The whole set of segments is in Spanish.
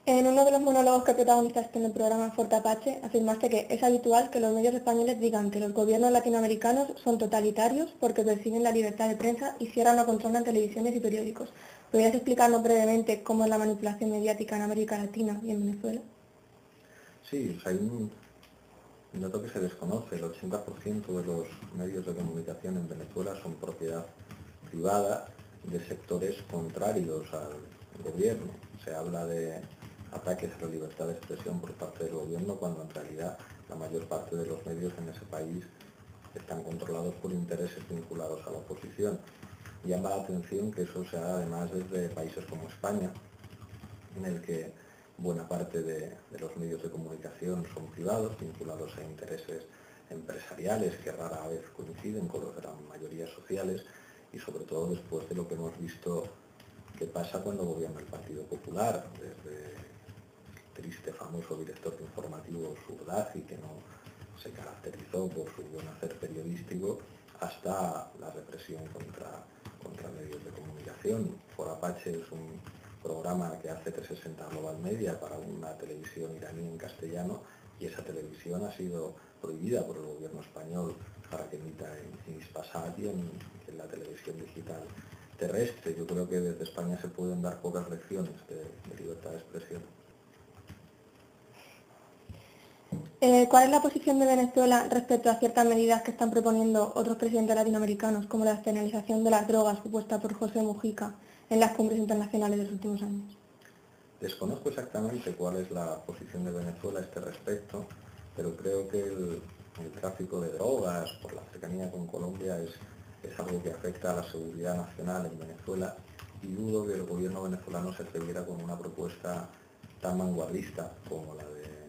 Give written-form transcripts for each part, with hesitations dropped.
En uno de los monólogos que protagonizaste en el programa Forte Apache, afirmaste que es habitual que los medios españoles digan que los gobiernos latinoamericanos son totalitarios porque persiguen la libertad de prensa y cierran o controlan televisiones y periódicos. ¿Podrías explicarnos brevemente cómo es la manipulación mediática en América Latina y en Venezuela? Sí, hay un dato que se desconoce. El 80% de los medios de comunicación en Venezuela son propiedad privada de sectores contrarios al gobierno. Se habla de ataques a la libertad de expresión por parte del gobierno cuando en realidad la mayor parte de los medios en ese país están controlados por intereses vinculados a la oposición. Llama la atención que eso se haga además desde países como España, en el que buena parte de los medios de comunicación son privados, vinculados a intereses empresariales que rara vez coinciden con los de las mayorías sociales, y sobre todo después de lo que hemos visto que pasa cuando gobierna el Partido Popular, desde el triste famoso director de informativo Urdazi, que no se caracterizó por su buen hacer periodístico, hasta la represión contra medios de comunicación. For Apache es un programa que hace 360 Global Media para una televisión iraní en castellano, y esa televisión ha sido prohibida por el gobierno español para que emita en Hispasat y en la televisión digital terrestre. Yo creo que desde España se pueden dar pocas lecciones de libertad de expresión. ¿Cuál es la posición de Venezuela respecto a ciertas medidas que están proponiendo otros presidentes latinoamericanos, como la despenalización de las drogas propuesta por José Mujica en las cumbres internacionales de los últimos años? Desconozco exactamente cuál es la posición de Venezuela a este respecto, pero creo que el tráfico de drogas por la cercanía con Colombia es algo que afecta a la seguridad nacional en Venezuela, y dudo que el gobierno venezolano se atreviera con una propuesta tan vanguardista como la de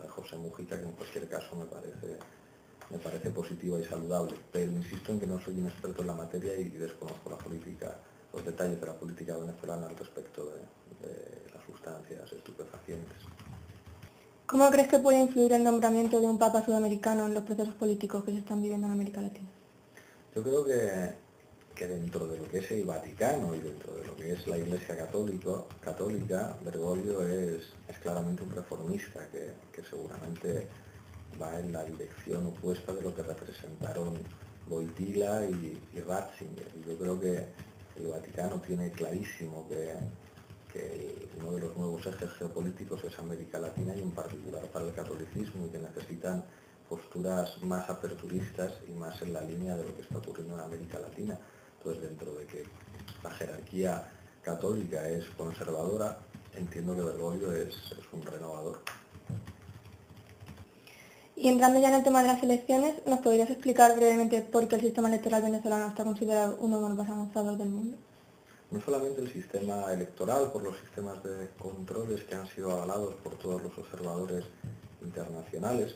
José Mujica, que en cualquier caso me parece positiva y saludable. Pero insisto en que no soy un experto en la materia y desconozco los detalles de la política venezolana al respecto de las sustancias estupefacientes. ¿Cómo crees que puede influir el nombramiento de un papa sudamericano en los procesos políticos que se están viviendo en América Latina? Yo creo que dentro de lo que es el Vaticano y dentro de lo que es la Iglesia católica, Bergoglio es claramente un reformista que seguramente va en la dirección opuesta de lo que representaron Wojtyla y Ratzinger. Y yo creo que el Vaticano tiene clarísimo que uno de los nuevos ejes geopolíticos es América Latina, y en particular para el catolicismo, y que necesitan posturas más aperturistas y más en la línea de lo que está ocurriendo en América Latina. Entonces, dentro de que la jerarquía católica es conservadora, entiendo que Bergoglio es un renovador. Y entrando ya en el tema de las elecciones, ¿nos podrías explicar brevemente por qué el sistema electoral venezolano está considerado uno de los más avanzados del mundo? No solamente el sistema electoral, por los sistemas de controles que han sido avalados por todos los observadores internacionales,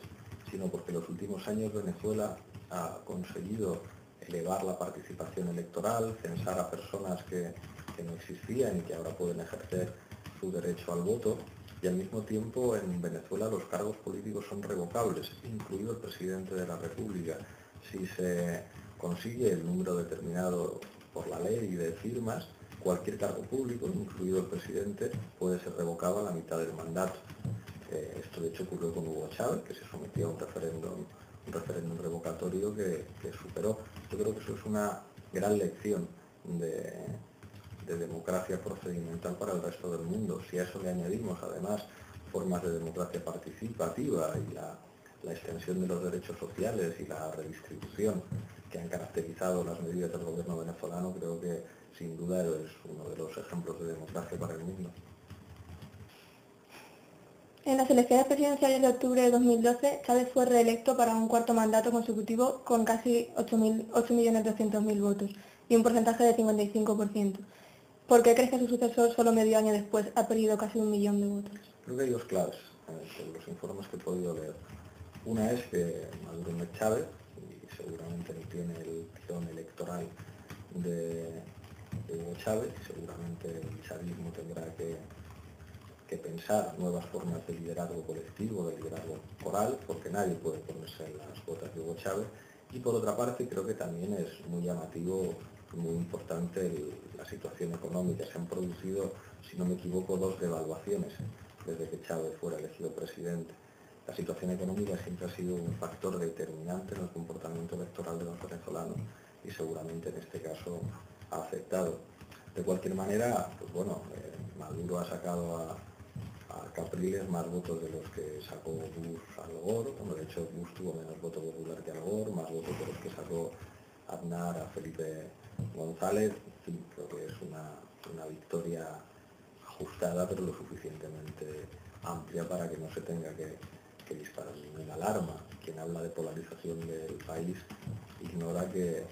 sino porque en los últimos años Venezuela ha conseguido elevar la participación electoral, censar a personas que no existían y que ahora pueden ejercer su derecho al voto, y al mismo tiempo en Venezuela los cargos políticos son revocables, incluido el presidente de la República. Si se consigue el número determinado por la ley de firmas, cualquier cargo público, incluido el presidente, puede ser revocado a la mitad del mandato. Esto de hecho ocurrió con Hugo Chávez, que se sometió a un referéndum revocatorio que superó. Yo creo que eso es una gran lección de democracia procedimental para el resto del mundo. Si a eso le añadimos además formas de democracia participativa y la extensión de los derechos sociales y la redistribución que han caracterizado las medidas del gobierno venezolano, creo que sin duda es uno de los ejemplos de democracia para el mundo. En las elecciones presidenciales de octubre de 2012, Chávez fue reelecto para un cuarto mandato consecutivo con casi 8.200.000 votos y un porcentaje de 55%. ¿Por qué crees que su sucesor, solo medio año después, ha perdido casi 1 millón de votos? Creo que hay dos claves en los informes que he podido leer. Una es que Maduro no es Chávez y seguramente no tiene el tirón electoral de Hugo Chávez, y seguramente el chavismo tendrá que pensar nuevas formas de liderazgo colectivo, de liderazgo coral, porque nadie puede ponerse en las botas de Hugo Chávez. Y por otra parte, creo que también es muy llamativo, muy importante la situación económica. Se han producido, si no me equivoco, 2 devaluaciones desde que Chávez fuera elegido presidente. La situación económica siempre ha sido un factor determinante en el comportamiento electoral de los venezolanos y seguramente en este caso ha afectado. De cualquier manera, pues bueno, Maduro ha sacado a Capriles más votos de los que sacó Bush al Gore. Bueno, de hecho Bush tuvo menos voto popular que al Gore, más votos de los que sacó Aznar a Felipe González. En fin, creo que es una victoria ajustada, pero lo suficientemente amplia para que no se tenga que disparar ninguna alarma. Quien habla de polarización del país ignora que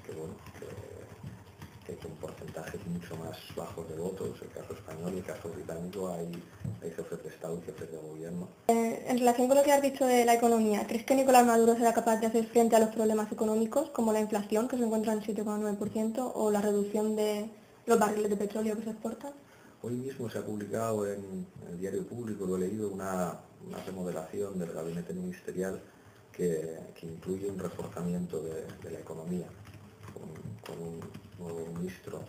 con porcentajes mucho más bajos de votos, el caso español y el caso británico, hay jefes de Estado y jefes de gobierno. En relación con lo que has dicho de la economía, ¿crees que Nicolás Maduro será capaz de hacer frente a los problemas económicos, como la inflación, que se encuentra en 7,9%, o la reducción de los barriles de petróleo que se exportan? Hoy mismo se ha publicado en el diario público, lo he leído, una remodelación del gabinete ministerial que incluye un reforzamiento de la economía, con un nuevo ministro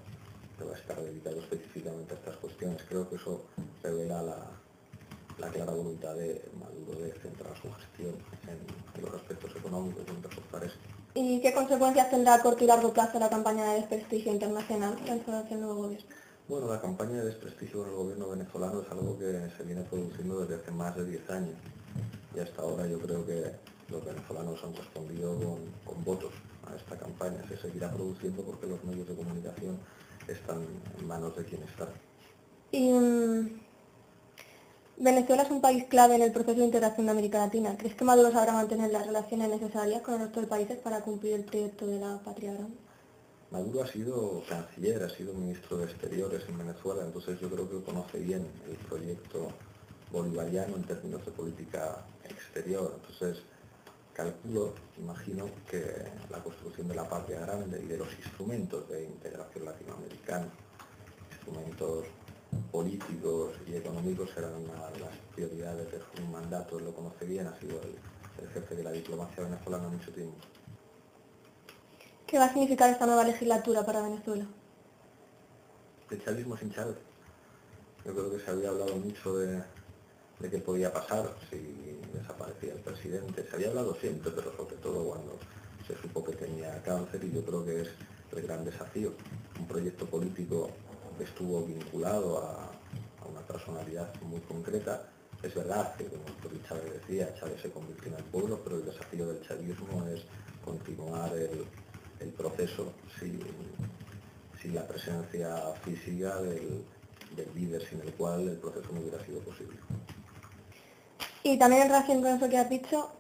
que va a estar dedicado específicamente a estas cuestiones. Creo que eso revela la clara voluntad de Maduro de centrar su gestión en los aspectos económicos y en reforzar esto. ¿Y qué consecuencias tendrá a corto y largo plazo la campaña de desprestigio internacional lanzada hacia el nuevo gobierno? Bueno, la campaña de desprestigio en el gobierno venezolano es algo que se viene produciendo desde hace más de 10 años y hasta ahora yo creo que los venezolanos han respondido con votos a esta campaña. Se seguirá produciendo porque los medios de comunicación están en manos de quien está. Y Venezuela es un país clave en el proceso de integración de América Latina. ¿Crees que Maduro sabrá mantener las relaciones necesarias con el resto de países para cumplir el proyecto de la patria grande? Maduro ha sido canciller, ha sido ministro de Exteriores en Venezuela, entonces yo creo que conoce bien el proyecto bolivariano en términos de política exterior. Entonces calculo, imagino, que la construcción de la patria grande y de los instrumentos de integración latinoamericana, instrumentos políticos y económicos, serán una de las prioridades de su mandato. Él lo conoce bien, ha sido el jefe de la diplomacia venezolana mucho tiempo. ¿Qué va a significar esta nueva legislatura para Venezuela? El chavismo sin Chávez. Yo creo que se había hablado mucho de qué podía pasar si desaparecía el presidente. Se había hablado siempre, pero sobre todo cuando se supo que tenía cáncer, y yo creo que es el gran desafío. Un proyecto político que estuvo vinculado a una personalidad muy concreta. Es verdad que, como Chávez decía, Chávez se convirtió en el pueblo, pero el desafío del chavismo es continuar el proceso sin la presencia física del líder, sin el cual el proceso no hubiera sido posible. Y también en relación con eso que has dicho,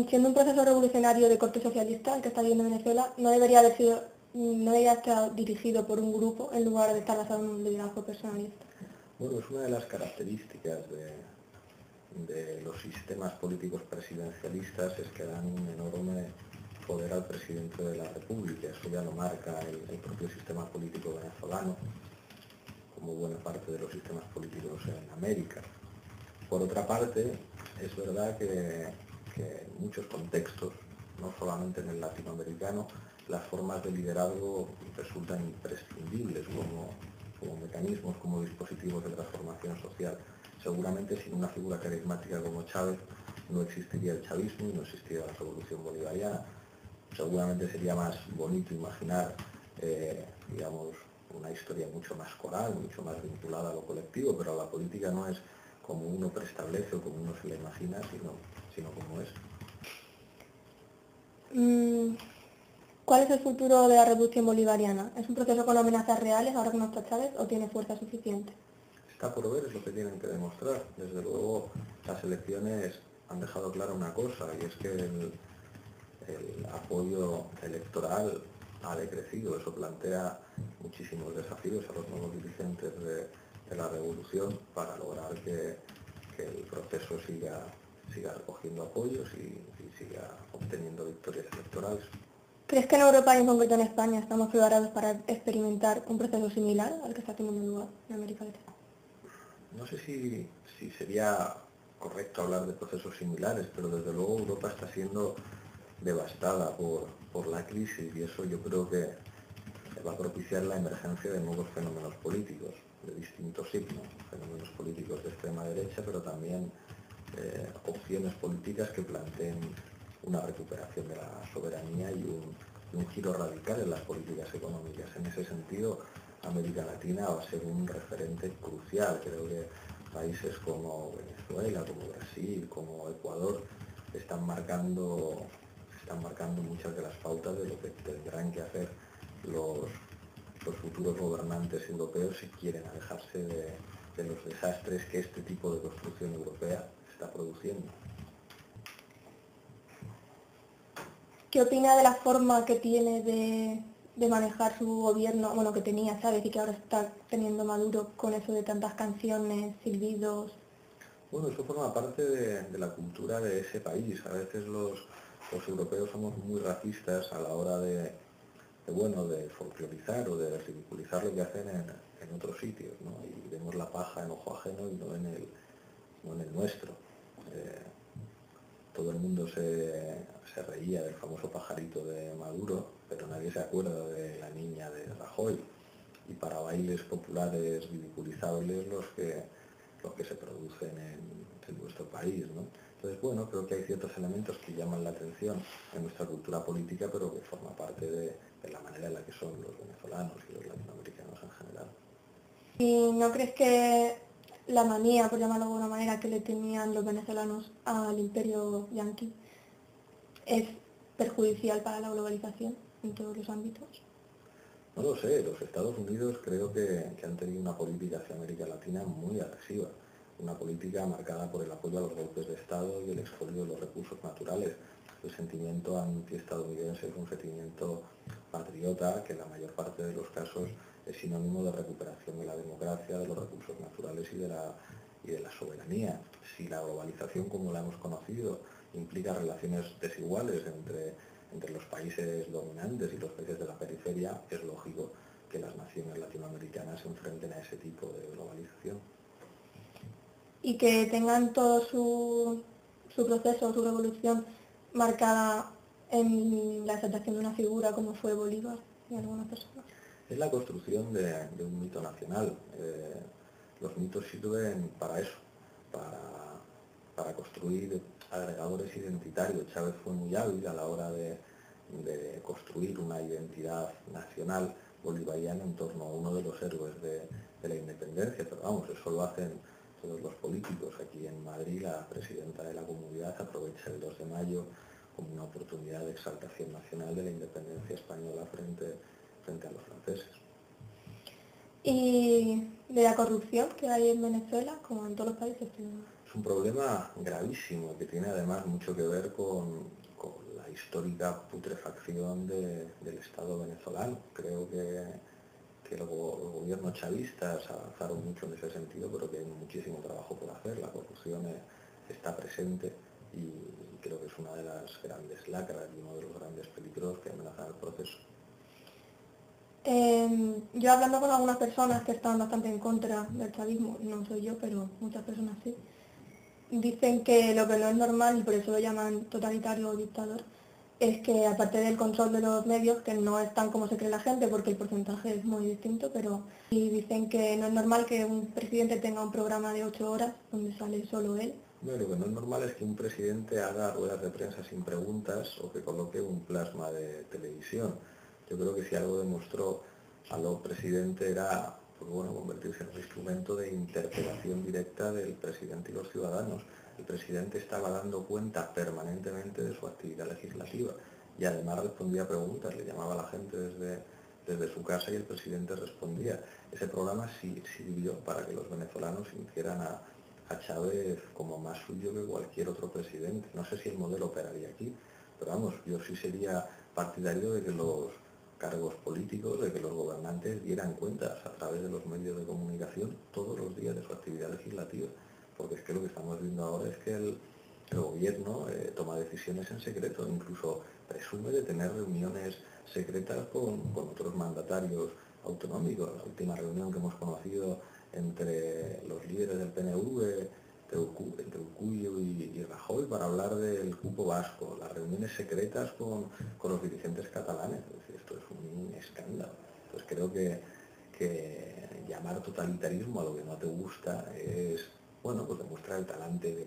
siendo un proceso revolucionario de corte socialista, el que está viviendo Venezuela, no debería estar dirigido por un grupo en lugar de estar basado en un liderazgo personalista. Bueno, es una de las características de los sistemas políticos presidencialistas, es que dan un enorme poder al presidente de la República. Eso ya lo marca el propio sistema político venezolano, como buena parte de los sistemas políticos en América. Por otra parte, es verdad que en muchos contextos, no solamente en el latinoamericano, las formas de liderazgo resultan imprescindibles como mecanismos, como dispositivos de transformación social. Seguramente sin una figura carismática como Chávez no existiría el chavismo y no existiría la revolución bolivariana. Seguramente sería más bonito imaginar, digamos, una historia mucho más coral, mucho más vinculada a lo colectivo, pero la política no es como uno preestablece o como uno se la imagina, sino como es. ¿Cuál es el futuro de la revolución bolivariana? ¿Es un proceso con amenazas reales ahora que no está Chávez o tiene fuerza suficiente? Está por ver, es lo que tienen que demostrar. Desde luego, las elecciones han dejado clara una cosa, y es que el apoyo electoral ha decrecido. Eso plantea muchísimos desafíos a los nuevos dirigentes de la revolución para lograr que el proceso siga recogiendo apoyos y siga obteniendo victorias electorales. ¿Crees que en Europa y en concreto en España estamos preparados para experimentar un proceso similar al que está teniendo lugar en América Latina? No sé si sería correcto hablar de procesos similares, pero desde luego Europa está siendo devastada por la crisis, y eso yo creo que va a propiciar la emergencia de nuevos fenómenos políticos, de distintos signos, fenómenos políticos de extrema derecha, pero también opciones políticas que planteen una recuperación de la soberanía y un giro radical en las políticas económicas. En ese sentido, América Latina va a ser un referente crucial. Creo que países como Venezuela, como Brasil, como Ecuador están marcando muchas de las pautas de lo que tendrán que hacer los futuros gobernantes europeos si quieren alejarse de los desastres que este tipo de construcción europea está produciendo. ¿Qué opina de la forma que tiene de manejar su gobierno, bueno, que tenía, ¿sabes? Y que ahora está teniendo Maduro con eso de tantas canciones, silbidos? Bueno, eso forma parte de la cultura de ese país. A veces los europeos somos muy racistas a la hora de folclorizar o de ridiculizar lo que hacen en otros sitios, ¿no? Y vemos la paja en ojo ajeno y no en el nuestro. Todo el mundo se reía del famoso pajarito de Maduro, pero nadie se acuerda de la niña de Rajoy. Y para bailes populares ridiculizables los que se producen en nuestro país, ¿no? Entonces, bueno, creo que hay ciertos elementos que llaman la atención en nuestra cultura política, pero que forma parte de la manera en la que son los venezolanos y los latinoamericanos en general. ¿Y no crees que la manía, por llamarlo de alguna manera, que le tenían los venezolanos al imperio yanqui es perjudicial para la globalización en todos los ámbitos? No lo sé, los Estados Unidos creo que han tenido una política hacia América Latina muy agresiva, una política marcada por el apoyo a los golpes de Estado y el expolio de los recursos naturales. El sentimiento antiestadounidense es un sentimiento patriota que en la mayor parte de los casos es sinónimo de recuperación de la democracia, de los recursos naturales y de la soberanía. Si la globalización como la hemos conocido implica relaciones desiguales entre los países dominantes y los países de la periferia, es lógico que las naciones latinoamericanas se enfrenten a ese tipo de globalización. Y que tengan todo su proceso, su revolución marcada en la exaltación de una figura como fue Bolívar y algunas personas. Es la construcción de un mito nacional. Los mitos sirven para eso, para construir agregadores identitarios. Chávez fue muy hábil a la hora de construir una identidad nacional bolivariana en torno a uno de los héroes de la independencia, pero vamos, eso lo hacen todos los políticos. Aquí en Madrid la presidenta de la comunidad aprovecha el 2 de mayo como una oportunidad de exaltación nacional de la independencia española frente a los franceses. Y de la corrupción que hay en Venezuela, como en todos los países. Es un problema gravísimo que tiene además mucho que ver con la histórica putrefacción del Estado venezolano. Creo que los gobiernos chavistas avanzaron mucho en ese sentido, pero que hay muchísimo trabajo por hacer. La corrupción está presente y creo que es una de las grandes lacras y uno de los grandes peligros que amenazan el proceso. Yo hablando con algunas personas que están bastante en contra del chavismo, no soy yo, pero muchas personas sí, dicen que lo que no es normal, y por eso lo llaman totalitario o dictador, es que aparte del control de los medios, que no es tan como se cree la gente, porque el porcentaje es muy distinto, pero y dicen que no es normal que un presidente tenga un programa de 8 horas donde sale solo él. Bueno, lo que no es normal es que un presidente haga ruedas de prensa sin preguntas o que coloque un plasma de televisión. Yo creo que si algo demostró a los presidentes era convertirse en un instrumento de interpelación directa del presidente y los ciudadanos. El presidente estaba dando cuenta permanentemente de su actividad legislativa y además respondía a preguntas, le llamaba a la gente desde su casa y el presidente respondía. Ese programa sí sirvió para que los venezolanos sintieran a Chávez como más suyo que cualquier otro presidente. No sé si el modelo operaría aquí, pero vamos, yo sí sería partidario de que los cargos políticos, de que los gobernantes dieran cuentas a través de los medios de comunicación todos los días de su actividad legislativa, porque es que lo que estamos viendo ahora es que el gobierno toma decisiones en secreto, incluso presume de tener reuniones secretas con otros mandatarios autonómicos. La última reunión que hemos conocido entre los líderes del PNV, entre Urkullu y Rajoy, para hablar del cupo vasco, las reuniones secretas con los dirigentes catalanes. Es decir, esto es un escándalo. Entonces creo que llamar totalitarismo a lo que no te gusta es, bueno, pues demuestra el talante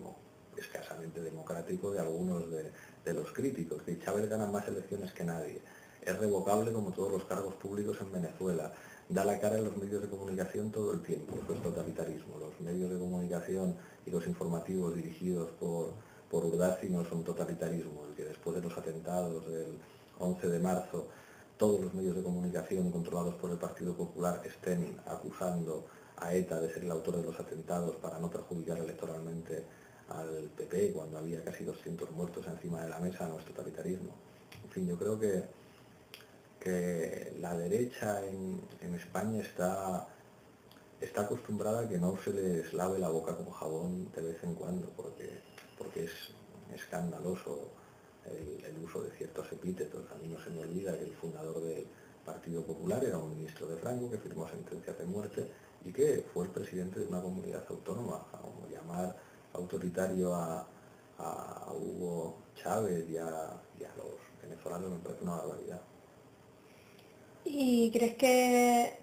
escasamente democrático de algunos de los críticos. Que Chávez gana más elecciones que nadie, es revocable como todos los cargos públicos en Venezuela, da la cara en los medios de comunicación todo el tiempo. Eso es totalitarismo. Los medios de comunicación y los informativos dirigidos por Urdaci no son totalitarismo. El que después de los atentados del 11 de marzo todos los medios de comunicación controlados por el Partido Popular estén acusando a ETA de ser el autor de los atentados para no perjudicar electoralmente al PP cuando había casi 200 muertos encima de la mesa, no es totalitarismo. En fin, yo creo que la derecha en España está acostumbrada a que no se les lave la boca con jabón de vez en cuando, porque es escandaloso el uso de ciertos epítetos. A mí no se me olvida que el fundador del Partido Popular era un ministro de Franco que firmó sentencias de muerte y que fue el presidente de una comunidad autónoma. Como llamar autoritario a Hugo Chávez y a los venezolanos me parece una barbaridad. ¿Y crees que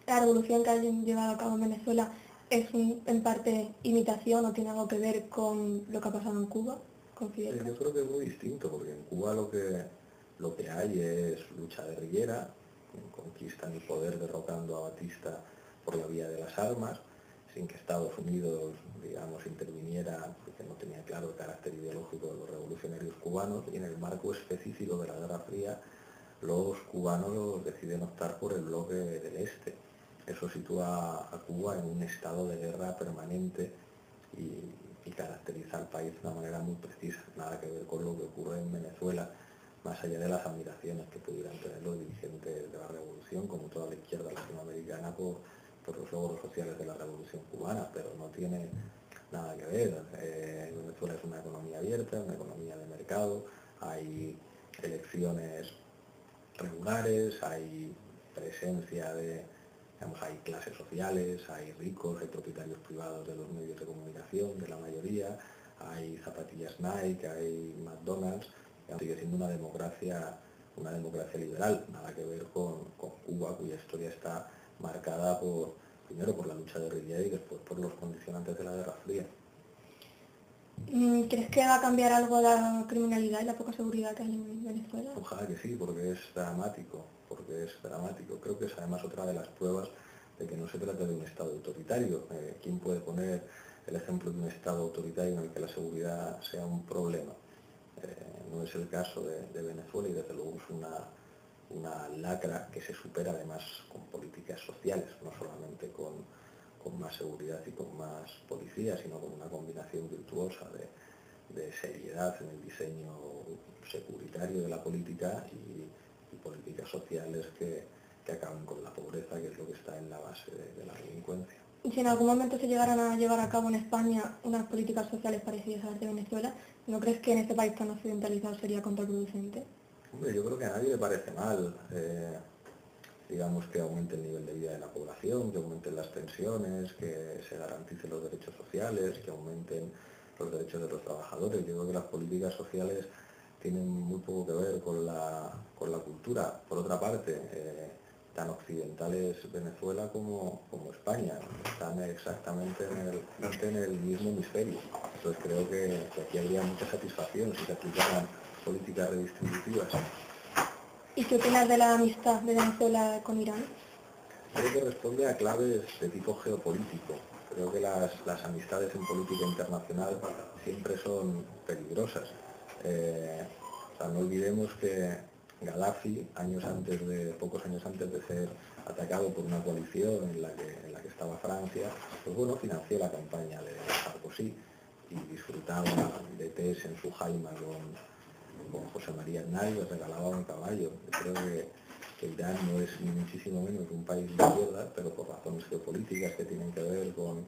la revolución que han llevado a cabo en Venezuela es en parte imitación o tiene algo que ver con lo que ha pasado en Cuba, con Fidel Yo Castro? creo que es muy distinto, porque en Cuba lo que hay es lucha guerrillera, conquistan el poder derrocando a Batista por la vía de las armas, sin que Estados Unidos, digamos, interviniera, porque no tenía claro el carácter ideológico de los revolucionarios cubanos, y en el marco específico de la Guerra Fría, los cubanos deciden optar por el bloque del Este. Eso sitúa a Cuba en un estado de guerra permanente y caracteriza al país de una manera muy precisa, nada que ver con lo que ocurre en Venezuela, más allá de las admiraciones que pudieran tener los dirigentes de la revolución, como toda la izquierda latinoamericana, por los logros sociales de la revolución cubana, pero no tiene nada que ver. Venezuela es una economía abierta, una economía de mercado, hay elecciones regulares, hay presencia digamos, hay clases sociales, hay ricos, hay propietarios privados de los medios de comunicación, de la mayoría, hay zapatillas Nike, hay McDonald's, sigue siendo una democracia liberal, nada que ver con Cuba, cuya historia está marcada primero por la lucha guerrillera y después por los condicionantes de la Guerra Fría. ¿Crees que va a cambiar algo la criminalidad y la poca seguridad que hay en Venezuela? Ojalá que sí, porque es dramático, Creo que es además otra de las pruebas de que no se trata de un Estado autoritario. ¿Quién puede poner el ejemplo de un Estado autoritario en el que la seguridad sea un problema? No es el caso de Venezuela y desde luego es una lacra que se supera además con políticas sociales, no solamente con más seguridad y con más policía, sino con una combinación virtuosa de seriedad en el diseño securitario de la política y políticas sociales que acaben con la pobreza, que es lo que está en la base de la delincuencia. Y si en algún momento se llegaran a llevar a cabo en España unas políticas sociales parecidas a las de Venezuela, ¿no crees que en este país tan occidentalizado sería contraproducente? Hombre, yo creo que a nadie le parece mal, digamos, que aumente el nivel de vida de la población, que aumenten las pensiones, que se garanticen los derechos sociales, que aumenten los derechos de los trabajadores. Yo creo que las políticas sociales tienen muy poco que ver con la cultura. Por otra parte, tan occidental es Venezuela como España, están exactamente en el mismo hemisferio. Entonces creo que aquí habría mucha satisfacción si se aplicaran políticas redistributivas. ¿Y qué opinas de la amistad de Venezuela con Irán? Creo que responde a claves de tipo geopolítico. Creo que las amistades en política internacional siempre son peligrosas. No olvidemos que Gaddafi, pocos años antes de ser atacado por una coalición en la que estaba Francia, pues bueno, financió la campaña de Sarkozy y disfrutaba de tés en su jaima con José María Aznar y le regalaba un caballo. Creo que Irán no es ni muchísimo menos un país de izquierda, pero por razones geopolíticas que tienen que ver con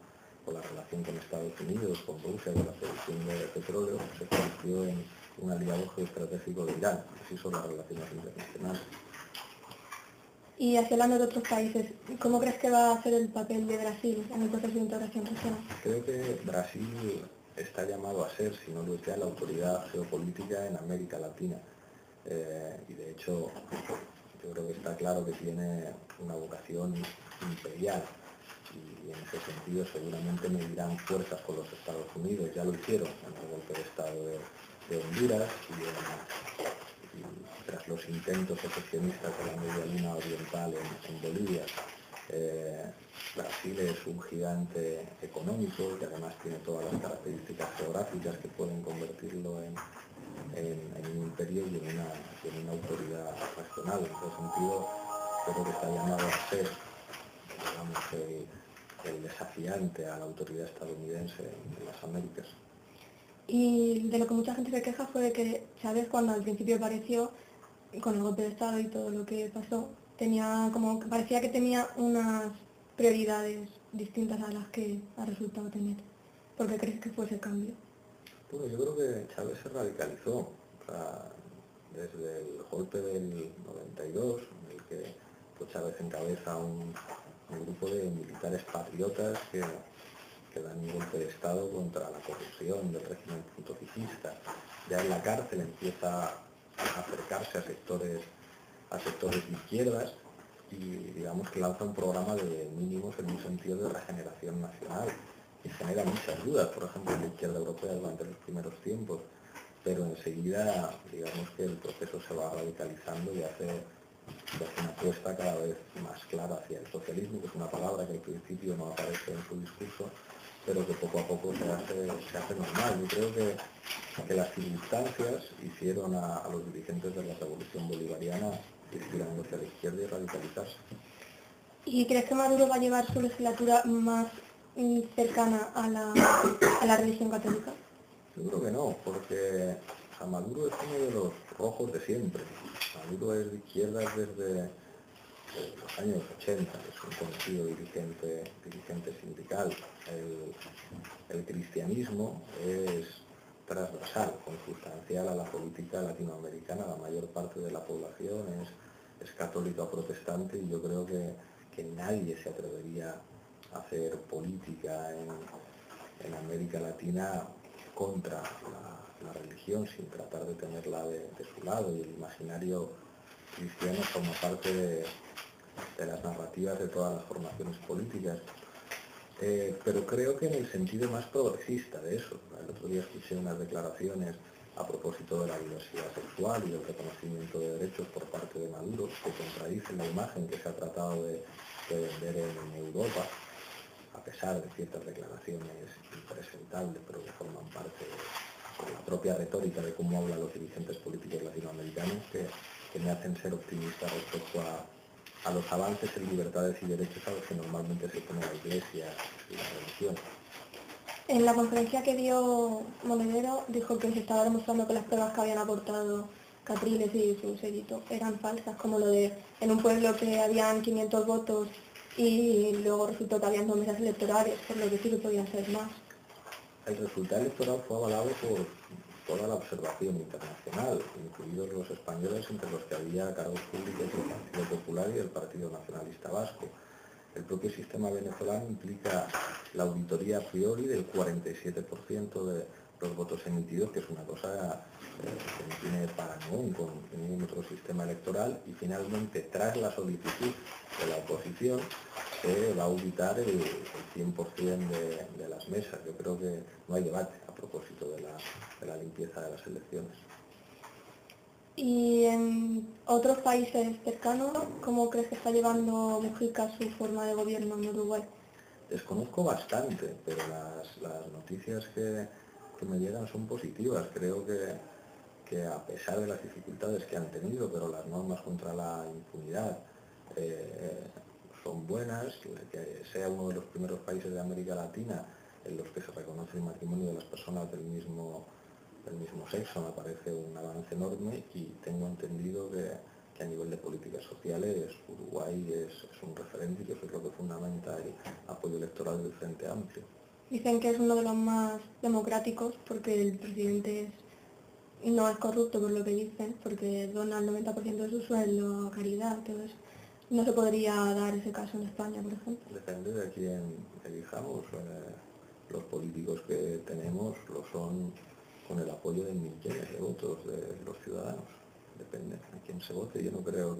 la relación con Estados Unidos, con Rusia, con la producción de petróleo, se convirtió en un aliado geoestratégico de Irán. Así son las relaciones internacionales. Y hacia hablando de otros países, ¿cómo crees que va a ser el papel de Brasil en el proceso de integración regional? Creo que Brasil está llamado a ser, si no lo es ya, la autoridad geopolítica en América Latina. Y de hecho, yo creo que está claro que tiene una vocación imperial y en ese sentido seguramente medirán fuerzas con los Estados Unidos, ya lo hicieron en el golpe de Estado de Honduras y tras los intentos secesionistas de la media luna oriental en Bolivia. Brasil es un gigante económico que además tiene todas las características geográficas que pueden convertirlo en un imperio y en una autoridad regional. En ese sentido, creo que está llamado a ser, digamos, el desafiante a la autoridad estadounidense en las Américas. Y de lo que mucha gente se queja fue de que Chávez, cuando al principio apareció, con el golpe de Estado y todo lo que pasó, tenía como que parecía que tenía unas prioridades distintas a las que ha resultado tener. ¿Por qué crees que fue ese cambio? Bueno, yo creo que Chávez se radicalizó, o sea, desde el golpe del 92, en el que pues, Chávez encabeza un grupo de militares patriotas que dan un golpe de Estado contra la corrupción del régimen fructifista. Ya en la cárcel empieza a acercarse a sectores de izquierdas y digamos que lanza un programa de mínimos en un sentido de regeneración nacional y genera muchas dudas, por ejemplo, en la izquierda europea durante los primeros tiempos, pero enseguida digamos que el proceso se va radicalizando y hace una apuesta cada vez más clara hacia el socialismo, que es una palabra que al principio no aparece en su discurso, pero que poco a poco se hace normal. Yo creo que las circunstancias hicieron a los dirigentes de la revolución bolivariana ir tirando hacia la izquierda y radicalizarse. ¿Y crees que Maduro va a llevar su legislatura más cercana a la religión católica? Yo creo que no, porque Maduro es uno de los rojos de siempre. Maduro es de izquierdas desde los años 80, es un conocido dirigente sindical. El cristianismo es transversal, consustancial a la política latinoamericana. La mayor parte de la población es católica o protestante y yo creo que nadie se atrevería a hacer política en América Latina contra la religión sin tratar de tenerla de su lado, y el imaginario cristiano forma parte de las narrativas de todas las formaciones políticas. Pero creo que en el sentido más progresista de eso. El otro día escuché unas declaraciones a propósito de la diversidad sexual y del reconocimiento de derechos por parte de Maduro, que contradicen la imagen que se ha tratado de vender en Europa, a pesar de ciertas declaraciones impresentables, pero que forman parte de la propia retórica de cómo hablan los dirigentes políticos latinoamericanos, que me hacen ser optimista respecto a los avances en libertades y derechos a los que normalmente se pone la Iglesia y la religión. En la conferencia que dio Monedero dijo que se estaba demostrando que las pruebas que habían aportado Capriles y su séquito eran falsas, como lo de en un pueblo que habían 500 votos y luego resultó que habían 2 mesas electorales, por lo que sí que podían ser más. El resultado electoral fue avalado por toda la observación internacional, incluidos los españoles, entre los que había cargos públicos del Partido Popular y del Partido Nacionalista Vasco. El propio sistema venezolano implica la auditoría a priori del 47% de los votos emitidos, que es una cosa que no tiene parangón con ningún otro sistema electoral, y finalmente, tras la solicitud de la oposición, se va a auditar el 100% de las mesas. Yo creo que no hay debate a propósito de la limpieza de las elecciones. Y en otros países cercanos, ¿cómo crees que está llevando Mujica su forma de gobierno en Uruguay? Desconozco bastante, pero las noticias que me llegan son positivas. Creo que a pesar de las dificultades que han tenido, pero las normas contra la impunidad son buenas, que sea uno de los primeros países de América Latina en los que se reconoce el matrimonio de las personas del mismo sexo, me parece un avance enorme, y tengo entendido que a nivel de políticas sociales Uruguay es un referente y que eso es lo que fundamenta el apoyo electoral del Frente Amplio. Dicen que es uno de los más democráticos porque el presidente no es corrupto, por lo que dicen, porque dona el 90% de su sueldo a caridad, todo eso. No se podría dar ese caso en España, por ejemplo. Depende de quién elijamos. Los políticos que tenemos lo son con el apoyo de millones de votos de los ciudadanos. Depende a quién se vote. Yo no creo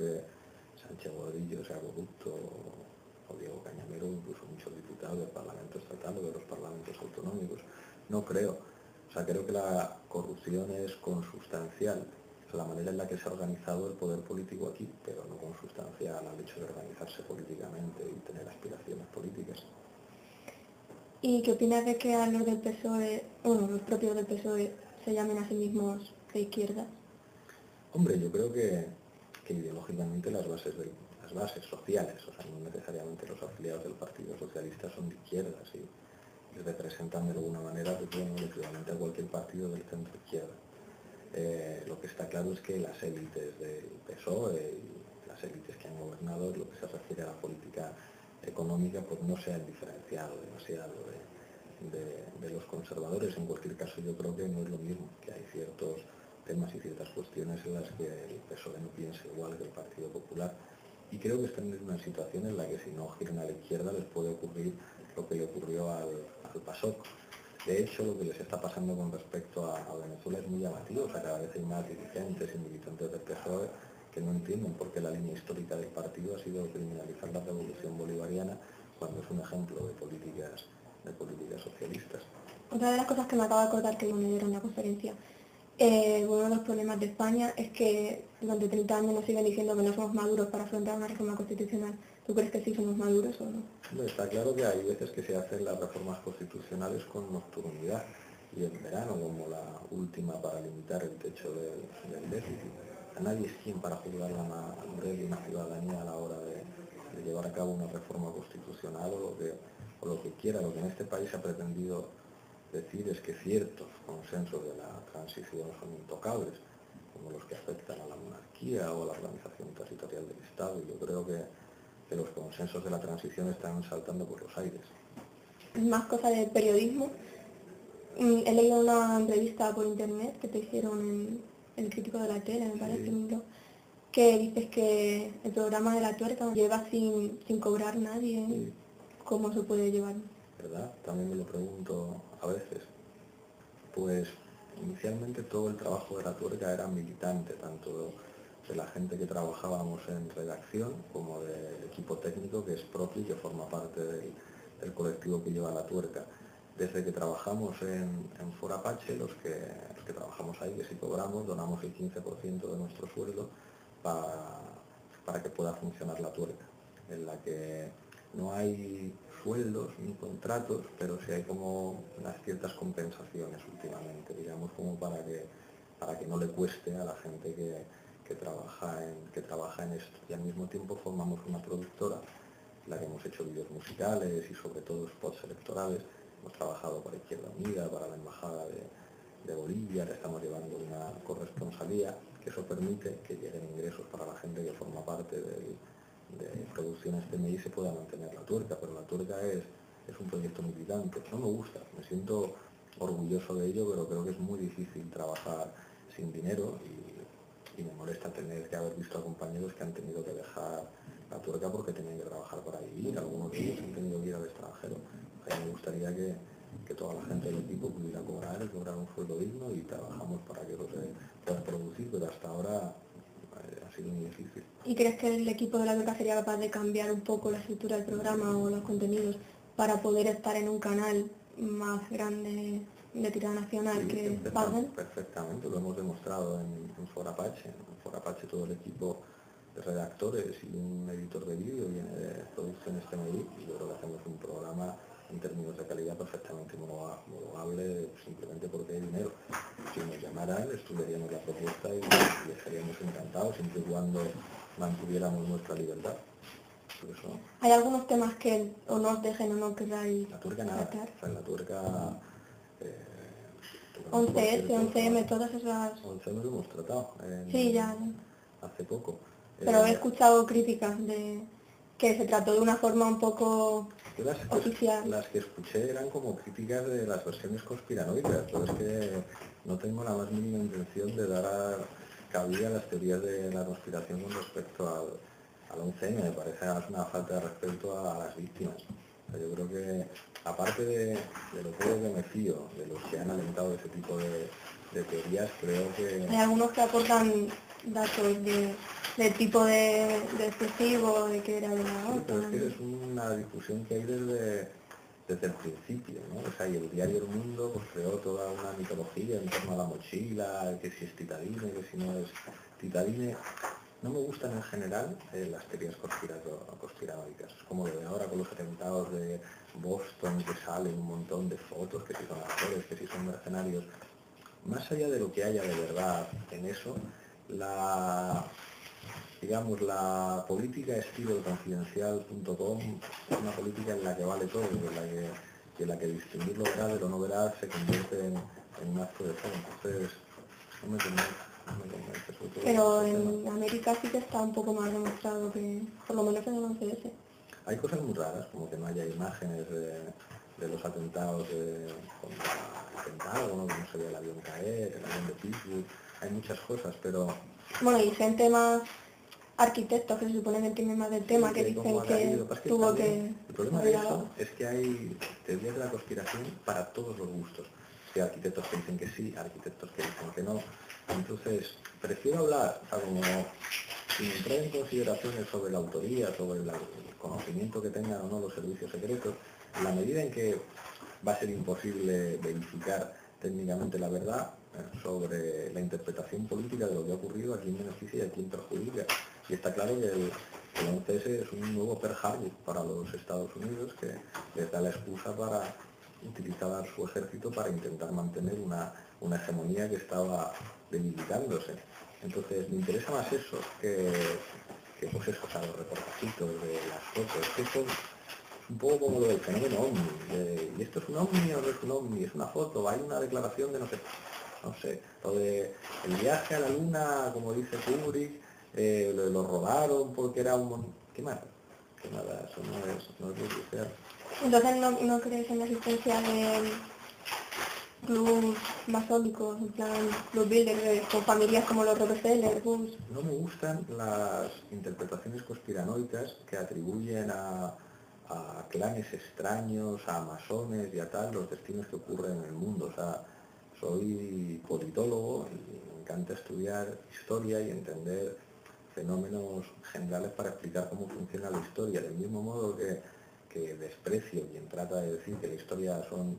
Sánchez Gordillo sea corrupto, o Diego Cañamero, incluso muchos diputados del Parlamento Estatal o de los parlamentos autonómicos. No creo. O sea, creo que la corrupción es consustancial a la manera en la que se ha organizado el poder político aquí, pero no consustancial al hecho de organizarse políticamente y tener aspiraciones políticas. ¿Y qué opinas de que a los del PSOE, bueno, los propios del PSOE, se llamen a sí mismos de izquierda? Hombre, yo creo que ideológicamente las bases sociales, o sea, no necesariamente los afiliados del Partido Socialista son de izquierdas y representan de alguna manera, pues bueno, el equivalente a cualquier partido del centro izquierda. Lo que está claro es que las élites del PSOE y las élites que han gobernado, en lo que se refiere a la política económica, pues no se han diferenciado demasiado de los conservadores. En cualquier caso, yo creo que no es lo mismo, que hay ciertos temas y ciertas cuestiones en las que el PSOE no piensa igual que el Partido Popular. Y creo que están en una situación en la que si no giran a la izquierda les puede ocurrir lo que le ocurrió al PASOK. De hecho, lo que les está pasando con respecto a Venezuela es muy llamativo. O sea, cada vez hay más dirigentes y militantes del PSOE que no entienden por qué la línea histórica del partido ha sido criminalizar la revolución bolivariana cuando es un ejemplo de políticas socialistas. Otra de las cosas que me acabo de acordar que me dieron en la conferencia, uno de los problemas de España es que durante 30 años nos siguen diciendo que no somos maduros para afrontar una reforma constitucional. ¿Tú crees que sí somos maduros o no? Está claro que hay veces que se hacen las reformas constitucionales con nocturnidad y en verano, como la última para limitar el techo del déficit. A nadie es quien para juzgar la madurez de una ciudadanía a la hora de llevar a cabo una reforma constitucional o lo que quiera. Lo que en este país ha pretendido decir es que ciertos consensos de la transición son intocables, como los que afectan a la monarquía o a la organización territorial del Estado. Y yo creo que los consensos de la transición están saltando por los aires. Es más cosa de periodismo. He leído una entrevista por internet que te hicieron en El Crítico de la Tele, me parece, un blog, que dices que el programa de La Tuerca lleva sin cobrar nadie. Sí. ¿Cómo se puede llevar? ¿Verdad? También me lo pregunto a veces. Pues inicialmente todo el trabajo de La Tuerca era militante, tanto de la gente que trabajábamos en redacción como del equipo técnico que es propio y que forma parte del colectivo que lleva La Tuerca. Desde que trabajamos en Forapache, los que trabajamos ahí, que si cobramos, donamos el 15% de nuestro sueldo para que pueda funcionar La Tuerca, en la que no hay sueldos ni contratos, pero sí hay como unas ciertas compensaciones últimamente, digamos, como para que no le cueste a la gente que trabaja en esto. Y al mismo tiempo formamos una productora en la que hemos hecho vídeos musicales y sobre todo spots electorales. Hemos trabajado para Izquierda Unida, para la Embajada de Bolivia, le estamos llevando una corresponsalía, que eso permite que lleguen ingresos para la gente que forma parte de producciones PMI se pueda mantener La Tuerca, pero La Tuerca es un proyecto militante. No me gusta, me siento orgulloso de ello, pero creo que es muy difícil trabajar sin dinero y me molesta tener que haber visto a compañeros que han tenido que dejar La Tuerca porque tenían que trabajar para vivir, algunos de ellos han tenido que ir al extranjero. A mí me gustaría que toda la gente del equipo pudiera cobrar un sueldo digno y trabajamos para que eso se pueda producir, pero hasta ahora ha sido muy difícil. ¿Y crees que el equipo de La Tuerca sería capaz de cambiar un poco la estructura del programa o los contenidos para poder estar en un canal más grande de tirada nacional Sí, que paguen? perfectamente, lo hemos demostrado en Forapache. En Forapache todo el equipo de redactores y un editor de vídeo viene de Producciones TMI y yo creo que hacemos un programa en términos de calidad perfectamente homologable simplemente porque hay dinero. Si nos llamaran, estudiaríamos la propuesta y estaríamos encantados siempre y cuando mantuviéramos nuestra libertad. Por eso, ¿Hay algunos temas que o no os dejen o no queráis La Tuerca nada, tratar? o sea, en La Tuerca 11S, 11M, todas esas... 11M lo hemos tratado Sí, ya. hace poco. Pero he escuchado críticas de que se trató de una forma un poco oficial. Las que escuché eran como críticas de las versiones conspiranoicas, pero es que no tengo la más mínima intención de dar cabida a las teorías de la conspiración con respecto al 11M. Me parece una falta de respeto a las víctimas. O sea, yo creo que, aparte de lo poco que me fío de los que han alentado ese tipo de teorías, creo que... Hay algunos que aportan datos del tipo de explosivo, de que era de la Sí, pero es otra. que es una discusión que hay desde el principio, ¿no? O sea, y el diario El Mundo pues creó toda una mitología en torno a la mochila, que si es titadine, que si no es titadine. No me gustan en general las teorías conspiranoicas, es como lo de ahora con los atentados de Boston, que salen un montón de fotos, que si son actores, que si son mercenarios. Más allá de lo que haya de verdad en eso, la, digamos, la política estilo confidencial.com es una política en la que vale todo, en la que distinguir lo veraz de lo no veraz se convierte en un acto de fe. Entonces, no me convence, no me convence, sobre todo Pero este tema. en América sí que está un poco más demostrado que, por lo menos en el 11S. Hay cosas muy raras, como que no haya imágenes de los atentados contra el Pentágono, que no se vea el avión caer, el avión de Pittsburgh, hay muchas cosas, pero Bueno, y gente más arquitectos que se supone que entienden más del tema, sí, que que cómo dicen ha que caído. Pasa que tuvo también que el problema abrir de abajo. eso es que hay teorías de la conspiración para todos los gustos. Hay arquitectos que dicen que sí, arquitectos que dicen que no. Entonces, prefiero hablar, o sea, como sin entrar en consideraciones sobre la autoría, sobre el conocimiento que tengan o no los servicios secretos, en la medida en que va a ser imposible verificar técnicamente la verdad sobre la interpretación política de lo que ha ocurrido, a quién beneficia y a quién perjudica. Y está claro que el 11S es un nuevo Pearl Harbor para los Estados Unidos que les da la excusa para utilizar su ejército para intentar mantener una hegemonía que estaba debilitándose. Entonces me interesa más eso que pues eso, o sea, los reportajitos de las fotos, que son un poco como lo del fenómeno ovni, y esto es un ovni o no es un ovni, es una foto, hay una declaración de no sé, lo de el viaje a la luna, como dice Kubrick, lo robaron porque era ¿qué más? Que nada, eso no es lo crucial. Entonces no crees en la existencia de clubs masónicos, en plan club builders, con familias como los Rockefeller, Bush. No me gustan las interpretaciones conspiranoicas que atribuyen a clanes extraños, a masones y a tal, los destinos que ocurren en el mundo. O sea, soy politólogo y me encanta estudiar historia y entender fenómenos generales para explicar cómo funciona la historia. Del mismo modo que desprecio quien trata de decir que la historia son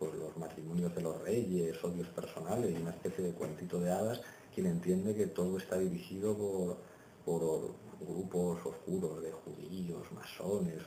pues, los matrimonios de los reyes, odios personales y una especie de cuentito de hadas, quien entiende que todo está dirigido por grupos oscuros de judíos, masones,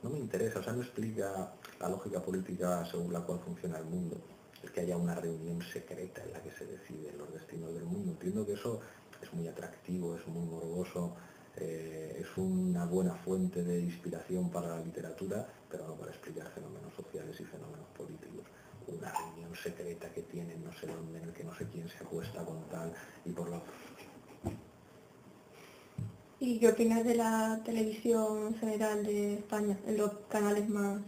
no me interesa, o sea, no explica la lógica política según la cual funciona el mundo, el que haya una reunión secreta en la que se deciden los destinos del mundo. Entiendo que eso es muy atractivo, es muy morboso, es una buena fuente de inspiración para la literatura, pero no para explicar fenómenos sociales y fenómenos políticos. Una reunión secreta que tienen no sé dónde, en el que no sé quién se acuesta con tal, y por lo... ¿Y qué opinas de la televisión general de España, en los canales más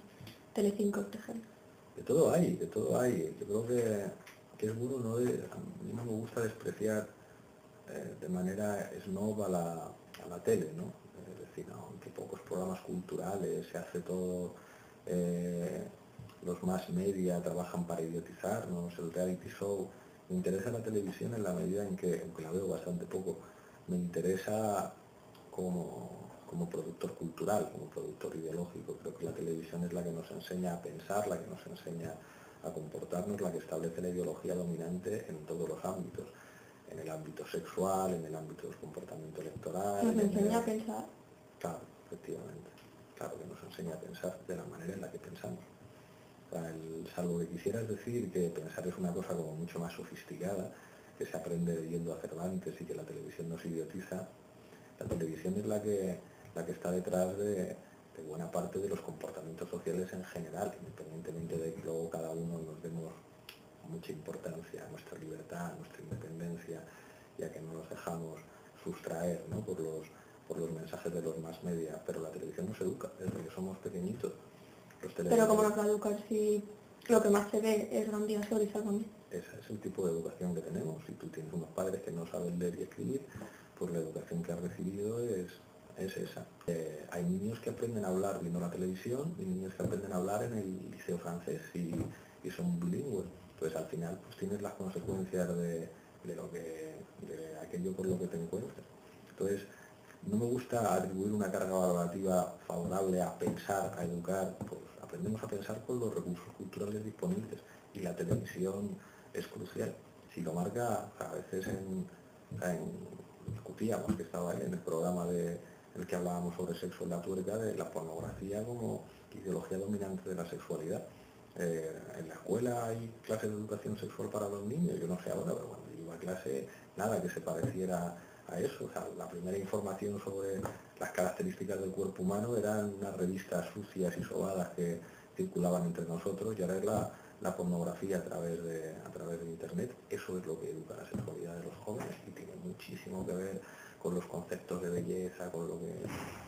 Telecinco, por ejemplo? De todo hay, de todo hay. Yo creo que es bueno, a mí no me gusta despreciar de manera snob a la tele, ¿no? Es decir, aunque pocos programas culturales, se hace todo, los más media trabajan para idiotizarnos, el reality show. Me interesa la televisión en la medida en que, aunque la veo bastante poco, me interesa como productor cultural, como productor ideológico. Creo que la televisión es la que nos enseña a pensar, la que nos enseña a comportarnos, la que establece la ideología dominante en todos los ámbitos, en el ámbito sexual, en el ámbito del comportamiento electoral. Nos enseña a pensar. Claro, efectivamente, claro que nos enseña a pensar de la manera en la que pensamos. O sea, salvo que quisieras decir que pensar es una cosa como mucho más sofisticada, que se aprende leyendo a Cervantes y que la televisión nos idiotiza, la televisión es la que está detrás de buena parte de los comportamientos sociales en general, independientemente de que luego cada uno nos demos mucha importancia a nuestra libertad, a nuestra independencia, y a que no nos dejamos sustraer, ¿no? por los mensajes de los más media. Pero la televisión nos educa desde que somos pequeñitos. Pero ¿cómo nos va a educar si lo que más se ve es grandioso y salvaje? Ese es el tipo de educación que tenemos. Si tú tienes unos padres que no saben leer y escribir, pues la educación que has recibido es esa. Hay niños que aprenden a hablar viendo la televisión y niños que aprenden a hablar en el liceo francés y son bilingües. Pues al final pues tienes las consecuencias de aquello por lo que te encuentras. Entonces, no me gusta atribuir una carga valorativa favorable a pensar, a educar. Pues aprendemos a pensar con los recursos culturales disponibles y la televisión es crucial. Si lo marca, a veces discutíamos, que estaba en el programa en el que hablábamos sobre sexo en la tuerca, de la pornografía como ideología dominante de la sexualidad. En la escuela hay clases de educación sexual para los niños, yo no sé ahora, pero cuando yo iba a clase, nada que se pareciera a eso. O sea, la primera información sobre las características del cuerpo humano eran unas revistas sucias y sobadas que circulaban entre nosotros, y ahora es la pornografía a través de internet. Eso es lo que educa la sexualidad de los jóvenes y tiene muchísimo que ver con los conceptos de belleza, con lo que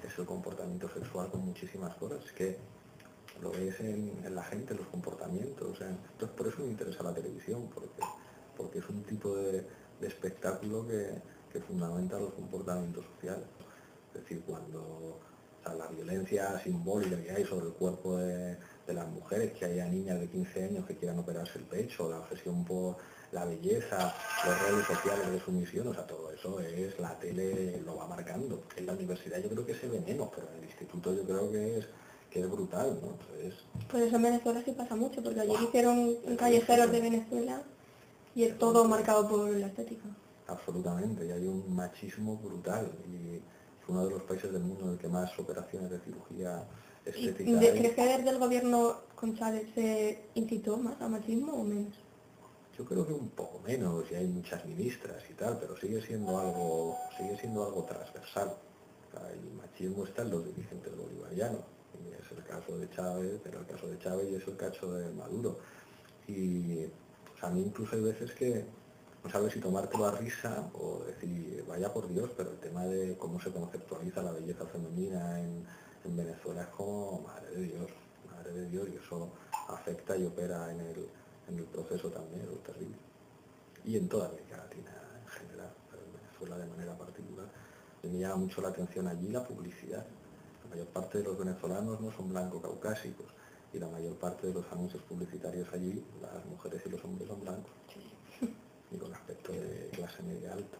es el comportamiento sexual, con muchísimas cosas. Es que lo ves en la gente, en los comportamientos. Entonces, por eso me interesa la televisión, porque es un tipo de espectáculo que fundamenta los comportamientos sociales. Es decir, cuando la violencia simbólica que hay sobre el cuerpo de las mujeres, que haya niñas de 15 años que quieran operarse el pecho, la obsesión por la belleza, los roles sociales de sumisión, o sea, todo eso es, la tele lo va marcando. En la universidad yo creo que se ve menos, pero en el instituto yo creo que es brutal, ¿no? Entonces, Pues eso en Venezuela sí pasa mucho, porque ayer hicieron callejeros de Venezuela y es todo marcado por la estética. Absolutamente, y hay un machismo brutal, y es uno de los países del mundo en el que más operaciones de cirugía estética hay. ¿Crees que desde el gobierno con Chávez se incitó más al machismo o menos? Yo creo que un poco menos, y hay muchas ministras y tal, pero sigue siendo algo transversal. O sea, el machismo está en los dirigentes bolivarianos, y es el caso de Chávez, pero el caso de Chávez y es el caso de Maduro. Y o sea, a mí incluso hay veces que no sabes si tomártelo a risa o decir, vaya por Dios, pero el tema de cómo se conceptualiza la belleza femenina en Venezuela es como, madre de Dios, y eso afecta y opera en el proceso también, es terrible. Y en toda América Latina en general, pero en Venezuela de manera particular. Y me llama mucho la atención allí la publicidad. La mayor parte de los venezolanos no son blanco-caucásicos, y la mayor parte de los anuncios publicitarios allí, las mujeres y los hombres son blancos, y con aspecto de clase media alta.